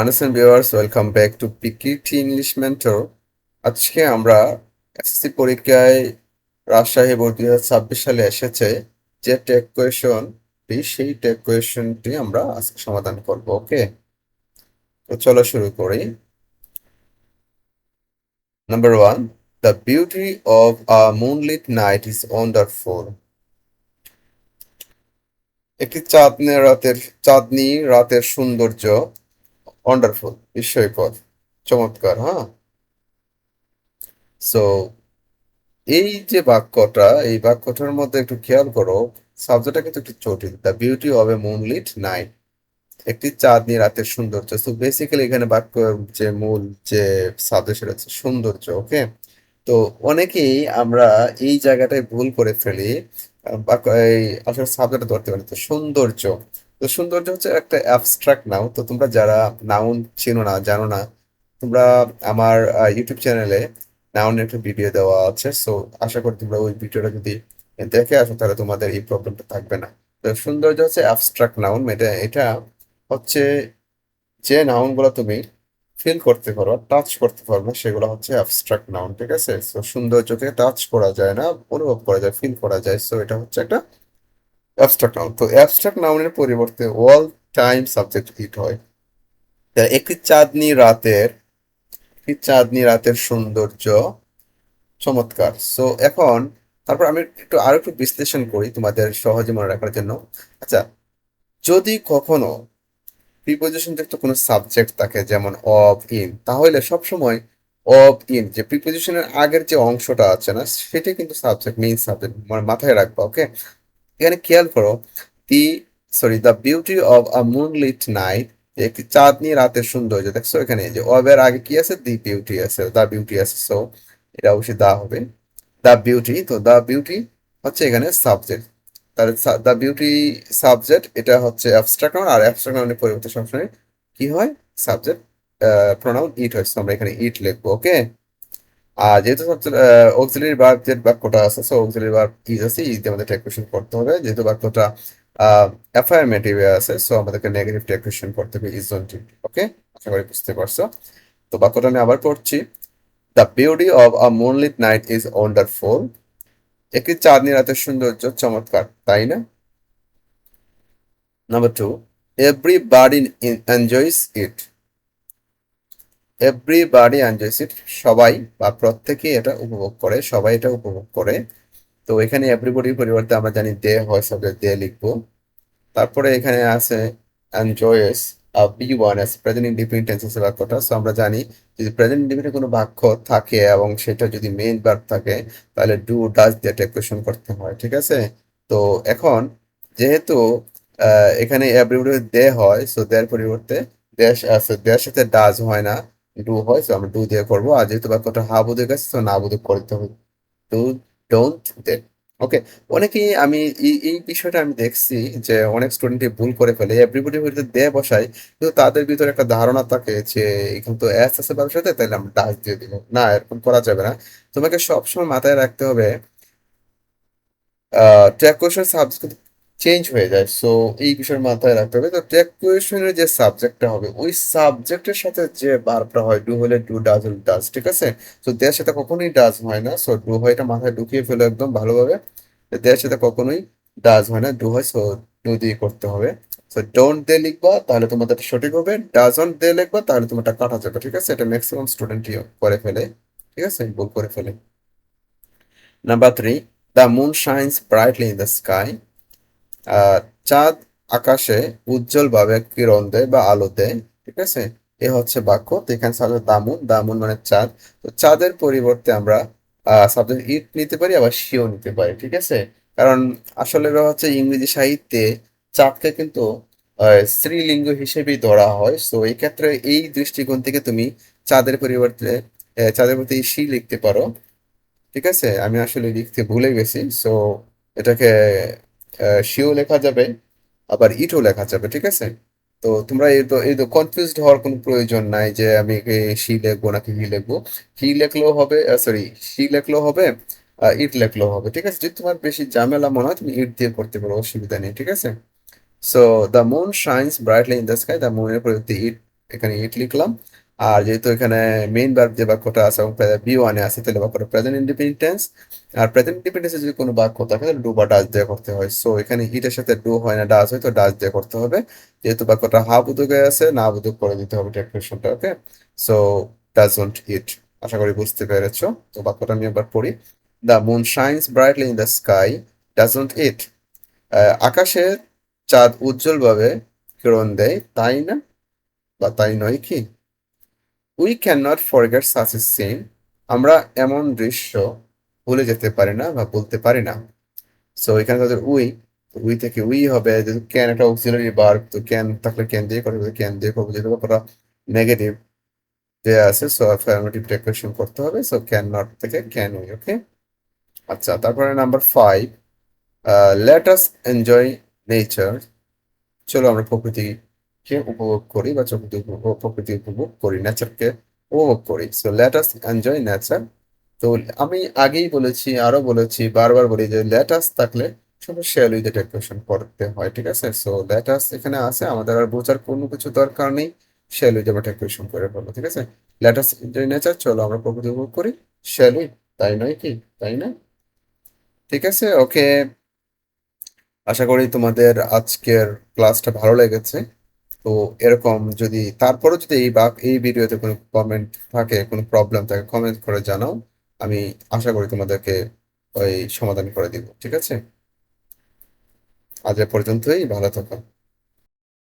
আনসান viewers, welcome back to পিকিটি English mentor. আজকে আমরা এসএসসি পরীক্ষায় রাজশাহী বোর্ড 2026 সালে এসেছে যে টেক কোয়েশনটি, সেই টেক কোয়েশনটি আমরা আজকে সমাধান করব। ওকে, তো চলো শুরু করি। Number one, the beauty of a moonlit night is wonderful. একটি চাঁদনি রাতের সৌন্দর্য ওয়ান্ডারফুল, বিস্ময়কর, চমৎকার। হ্যাঁ, সো এই বাক্যটার মধ্যে একটু খেয়াল করো, সাবজেক্টটা কিন্তু একটু জটিল। The beauty of A moonlit night, একটি চাঁদনি রাতের সৌন্দর্য। তো বেসিক্যালি এখানে বাক্য যে মূল যে সাবজেক্ট সেটা হচ্ছে সৌন্দর্য। ওকে, তো অনেকেই আমরা এই জায়গাটায় ভুল করে ফেলি। এই আসলে সাবজেক্টটা ধরতে পারি। তো সৌন্দর্য, তো সৌন্দর্য হচ্ছে একটা অ্যাবস্ট্রাক্ট নাউন। তো তোমরা যারা নাউন চিনো না, জানো না, তোমরা আমার ইউটিউব চ্যানেলে নাউনের একটা ভিডিও দেওয়া আছে। সো আশা করি তোমরা ওই ভিডিওটা যদি দেখে আসো তাহলে তোমাদের এই প্রবলেমটা থাকবে না। তো সৌন্দর্য হচ্ছে অ্যাবস্ট্রাক্ট নাউন। এটা হচ্ছে যে নাউন গুলো তুমি ফিল করতে পারো, টাচ করতে পারো না, সেগুলো হচ্ছে অ্যাবস্ট্রাক্ট নাউন। ঠিক আছে, সো সৌন্দর্যকে টাচ করা যায় না, অনুভব করা যায়, ফিল করা যায়। সো এটা হচ্ছে একটা অ্যাবস্ট্রাক্ট নাউন। তো অ্যাবস্ট্রাক্ট নাউনের পরিবর্তে অল টাইম সাবজেক্ট ইট হয়। তা একটি চাঁদনি রাতের সৌন্দর্য চমৎকার। সো এখন তারপর আমি আরো একটু বিশ্লেষণ করি তোমাদের সহজে মনে রাখার জন্য। আচ্ছা, যদি কখনো প্রিপোজিশন যুক্ত কোনো সাবজেক্ট থাকে, যেমন অব, ইন, তাহলে সবসময় অব, ইন যে প্রিপোজিশনের আগের যে অংশটা আছে না, সেটাই কিন্তু সাবজেক্ট, মেইন সাবজেক্ট, মানে মাথায় রাখবা। ওকে, এখানে খেয়াল করো, the the beauty of a moonlit night, একটি চাঁদনি রাতের সৌন্দর্য। দেখছো এখানে যে অবের আগে কি আছে, দি বিউটি আছে, দা বিউটি আছে। সো এটা অবশ্যই দা হবে, দা বিউটি। তো দা বিউটি হচ্ছে এখানে সাবজেক্ট। তাহলে দা বিউটি সাবজেক্ট, এটা হচ্ছে অ্যাবস্ট্রাক্ট নাউন। আর অ্যাবস্ট্রাক্ট নাউনের পরিবর্তে সবসময় কি হয়, সাবজেক্ট প্রোনাউন ইট হয়। So আমরা এখানে ইট লিখবো। ওকে, আর যেহেতু সাবজেক্ট অক্সিলারি ভার্ব যে বাক্যটা আছে, সো অক্সিলারি ভার্ব ইজ আছে, ইজ দিয়ে আমাদের টেক করতে হবে। যেহেতু বাক্যটা অ্যাফার্মেটিভে আছে, সো আমাদেরকে নেগেটিভ টেক করতে হবে, ইজ অন টি। ওকে, আশা করি বুঝতে পারছো। তো বাক্যটা আমি আবার পড়ছি। The beauty of a moonlit night is wonderful, একটি চাঁদনি রাতের সৌন্দর্য চমৎকার, তাই না? নাম্বার টু, এভরিবডি এনজয়স ইট। এভরিবডি এনজয়স ইট, সবাই বা প্রত্যেকেই এটা উপভোগ করে, সবাই এটা উপভোগ করে। তো এখানে এভরিবডির পরিবর্তে আমরা জানি দে হয়, সাবজেক্ট দে লিখবো। তারপরে এখানে আছে enjoys, V one s present indefinite টেন্সের বাক্যটা। সো আমরা জানি যদি প্রেজেন্ট ইনডিফিনিট কোনো বাক্য থাকে এবং সেটা যদি মেইন ভার্ব থাকে, তাহলে ডু ডাজ দিয়ে টেক কোয়েশ্চন করতে হয়। ঠিক আছে, তো এখন যেহেতু এখানে এভরিবডি দে হয়, সো দেয়ার পরিবর্তে দেশ আছে, দেয়ার সাথে ডাজ হয় না, ডু হয়। সো আমরা ডু দিয়ে করবো। আর যেহেতু বাক্যটা হা বোধক আছে, সো না বোধক করতে হবে, ডু, ডোন্ট, দে। ওকে, অনেকেই আমি এই বিষয়টা আমি দেখছি যে অনেক স্টুডেন্টই ভুল করে ফেলে, এভরিবডি বলতে দে বসায়, কিন্তু তাদের ভিতরে একটা ধারণা থাকে যে এখানে তো এস আছে ব্যবসাতে, তাহলে আমরা ডাচ দিয়ে দিব। না, এরকম করা যাবে না। তোমাকে সবসময় মাথায় রাখতে হবে ট্র্যাক কোয়েশন সাবজেক্ট কিন্তু চেঞ্জ হয়ে যায়। সো এই বিষয়ের মাথায় রাখতে হবে। তো ট্র্যাক কোয়েশনের যে সাবজেক্টটা হবে, ওই সাবজেক্টের সাথে যে ভার্বটা হয়, ডু হলে ডু, ডাজ হলে ডাজ। ঠিক আছে, তো দেয়ার সাথে কখনোই ডাজ হয় না, সো ডু হয়, এটা মাথায় ঢুকিয়ে ফেলো একদম ভালোভাবে। দেয়ার সাথে কখনোই ডাজ হয় না, ডু হয়। সো ডু দিয়ে করতে হবে। সো ডোন্ট দে লিখবা, তাহলে তোমাদের সঠিক হবে। ডাজন্ট দে লিখবা, তাহলে তোমারটা কাটা যাবে। ঠিক আছে, এটা ম্যাক্সিমাম স্টুডেন্টই করে ফেলে। ঠিক আছে, ভুল করে ফেলে। Number three, the moon shines brightly in the sky. চাঁদ আকাশে উজ্জ্বলভাবে কিরণ দেয় বা আলো দেয়। ঠিক আছে, এ হচ্ছে বাক্য। তো এখানে সাবজেক্ট দামুন, দামুন মানে চাঁদ। তো চাঁদের পরিবর্তে আমরা সাবজেক্ট ইট নিতে পারি, আবার শিও নিতে পারি। ঠিক আছে, কারণ আসলে এটা হচ্ছে ইংরেজি সাহিত্যে চাঁদকে কিন্তু স্ত্রীলিঙ্গ হিসেবেই ধরা হয়। সো এই ক্ষেত্রে এই দৃষ্টিকোণ থেকে তুমি চাঁদের পরিবর্তে চাঁদের প্রতি শি লিখতে পারো। ঠিক আছে, আমি আসলে লিখতে ভুলে গেছি। সো এটাকে শিও লেখা যাবে, আবার ইটও লেখা যাবে। ঠিক আছে, তো তোমরা এই তো কনফিউজড হওয়ার কোনো প্রয়োজন নাই যে আমি শি লিখবো নাকি হি লিখবো। হি লেখলেও হবে, সরি, শি লেখলেও হবে, ইট লেখলেও হবে। ঠিক আছে, যদি তোমার বেশি ঝামেলা মনে হয় তুমি ইট দিয়ে করতে পারো, অসুবিধা নেই। ঠিক আছে, so the moon shines brightly in the sky, the মুনের পরিবর্তে ইট এখানে ইট লিখলাম। আর যেহেতু এখানে মেইন ভার্ব যে বাক্যটা আছে এবং বি ওয়ানে আছে, তাহলে বাক্যটা প্রেজেন্ট ইন্ডিপেন্ডেন্ট টেন্স। আর প্রেজেন্ট ইন্ডিপেন্ডেন্সে যদি কোনো বাক্য থাকে তাহলে ডু বা ডাজ দিয়ে করতে হয়। সো এখানে ইটের সাথে ডু হয় না, ডাজ হয়, তো ডাজ দিয়ে করতে হবে। যেহেতু বাক্যটা হা বোধকে আছে, না বোধক করে দিতে হবে টেক্সটটা। ওকে, সো ডাজন্ট ইট। আশা করি বুঝতে পেরেছো। তো বাক্যটা আমি একবার পড়ি। The moon shines brightly in the sky, doesn't it. আকাশে চাঁদ উজ্জ্বলভাবে কিরণ দেয়, তাই না বা তাই নয় কি? We can not forget such a scene, আমরা এমন দৃশ্য ভুলে যেতে পারি না বা বলতে পারি না। সো এখানে তাদের উই, উই থেকে উই হবে, যেহেতু ক্যান একটা অক্সিলারি ভার্ব, তো ক্যান থাকলে ক্যান দিয়ে করবে, ক্যান দিয়ে করবো, যেহেতু ব্যাপারটা নেগেটিভ দেয়া আছে, সো অ্যাফার্মেটিভ ডেক্লারেশন করতে হবে। সো ক্যান নট থেকে ক্যান উই। ওকে, আচ্ছা, তারপরে number 5, let us enjoy nature, চলো আমরা প্রকৃতিকে উপভোগ করি বা প্রকৃতি উপভোগ করি, নেচারকে উপভোগ করি। So let us enjoy nature. তো আমি আগেই বলেছি, আরো বলেছি, বারবার বলি যে লেট আস থাকলে শুধু শ্যাল উইথ ডেক্লারেশন করতে হয়, ঠিক আছে? সো লেট আস এখানে আছে, আমাদের আর বোঝার কোনো কিছু দরকার নেই, শ্যাল উইথ আমরা ডেক্লারেশন করে ফেলবো, ঠিক আছে? লেট আস এনজয় নেচার, চলো আমরা প্রকৃতি উপভোগ করি, শ্যাল উইথ, তাই নয় কি? তাই না? ঠিক আছে, ওকে। আশা করি তোমাদের আজকের ক্লাসটা ভালো লেগেছে। তো এরকম যদি তারপরে যদি এই ভিডিওতে কোনো কমেন্ট থাকে, কোনো প্রবলেম থাকে, কমেন্ট করে জানাও। আমি আশা করি তোমাদেরকে ওই সমাধান করে দিব, ঠিক আছে? আজ এ পর্যন্তই, ভালো থাকো।